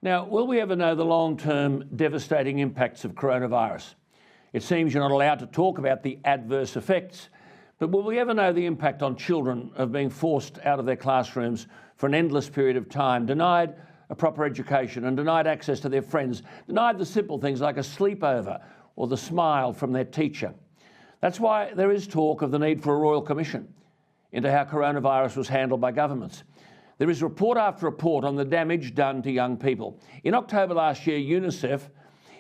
Now, will we ever know the long-term devastating impacts of coronavirus? It seems you're not allowed to talk about the adverse effects, but will we ever know the impact on children of being forced out of their classrooms for an endless period of time, denied a proper education and denied access to their friends, denied the simple things like a sleepover or the smile from their teacher? That's why there is talk of the need for a royal commission into how coronavirus was handled by governments. There is report after report on the damage done to young people. In October last year, UNICEF,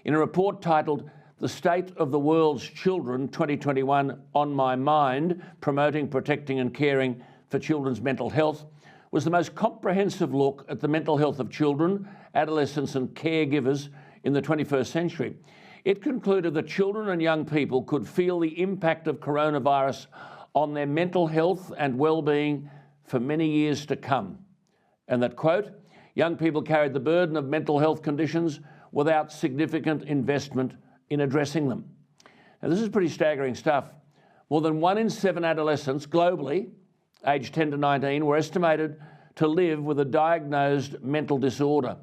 in a report titled The State of the World's Children 2021 On My Mind, Promoting, Protecting and Caring for Children's Mental Health, was the most comprehensive look at the mental health of children, adolescents and caregivers in the 21st century. It concluded that children and young people could feel the impact of coronavirus on their mental health and well-being for many years to come. And that, quote, young people carried the burden of mental health conditions without significant investment in addressing them. Now, this is pretty staggering stuff. More than 1 in 7 adolescents globally, aged 10 to 19, were estimated to live with a diagnosed mental disorder.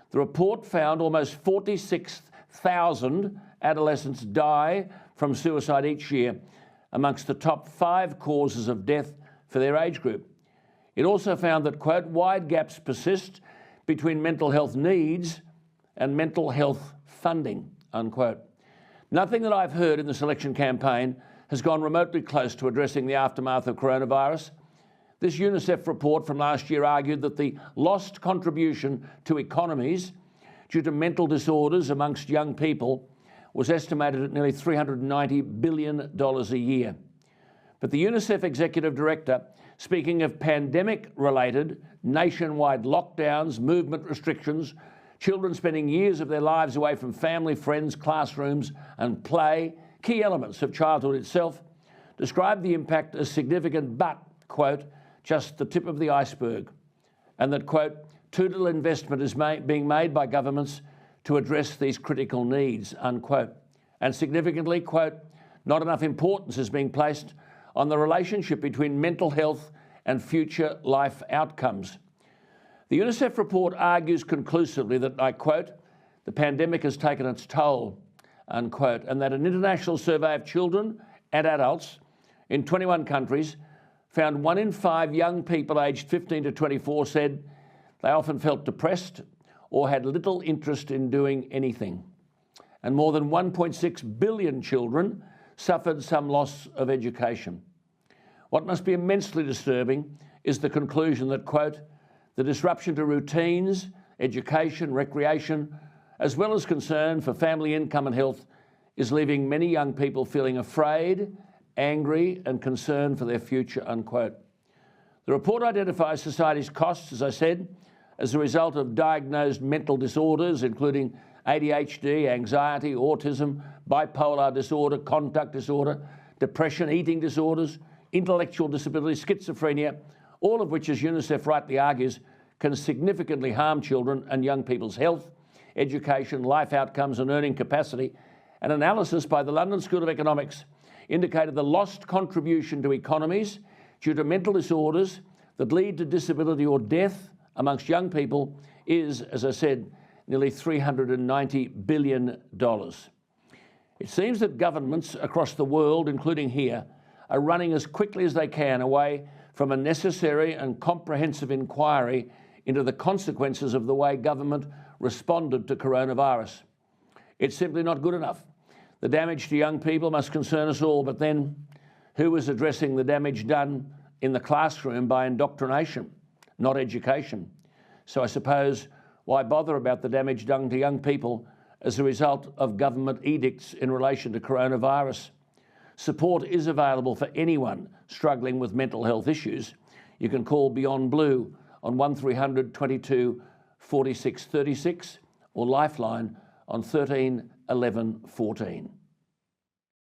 The report found almost 46,000 adolescents die from suicide each year, amongst the top 5 causes of death for their age group. It also found that, quote, wide gaps persist between mental health needs and mental health funding, unquote. Nothing that I've heard in this election campaign has gone remotely close to addressing the aftermath of coronavirus. This UNICEF report from last year argued that the lost contribution to economies due to mental disorders amongst young people was estimated at nearly $390 billion a year. But the UNICEF Executive Director, speaking of pandemic-related nationwide lockdowns, movement restrictions, children spending years of their lives away from family, friends, classrooms and play, key elements of childhood itself, described the impact as significant but, quote, just the tip of the iceberg, and that, quote, too little investment is being made by governments to address these critical needs, unquote. And significantly, quote, not enough importance is being placed on the relationship between mental health and future life outcomes. The UNICEF report argues conclusively that, I quote, the pandemic has taken its toll, unquote, and that an international survey of children and adults in 21 countries found 1 in 5 young people aged 15 to 24 said they often felt depressed or had little interest in doing anything. And more than 1.6 billion children suffered some loss of education. What must be immensely disturbing is the conclusion that, quote, the disruption to routines, education, recreation, as well as concern for family income and health, is leaving many young people feeling afraid, angry and concerned for their future, unquote. The report identifies society's costs, as I said, as a result of diagnosed mental disorders, including ADHD, anxiety, autism, bipolar disorder, conduct disorder, depression, eating disorders, intellectual disability, schizophrenia, all of which, as UNICEF rightly argues, can significantly harm children and young people's health, education, life outcomes and earning capacity. An analysis by the London School of Economics indicated the lost contribution to economies due to mental disorders that lead to disability or death amongst young people is, as I said, nearly $390 billion. It seems that governments across the world, including here, are running as quickly as they can away from a necessary and comprehensive inquiry into the consequences of the way government responded to coronavirus. It's simply not good enough. The damage to young people must concern us all, but then who is addressing the damage done in the classroom by indoctrination, not education? So I suppose why bother about the damage done to young people as a result of government edicts in relation to coronavirus? Support is available for anyone struggling with mental health issues. You can call Beyond Blue on 1300 22 46 36 or Lifeline on 13 11 14.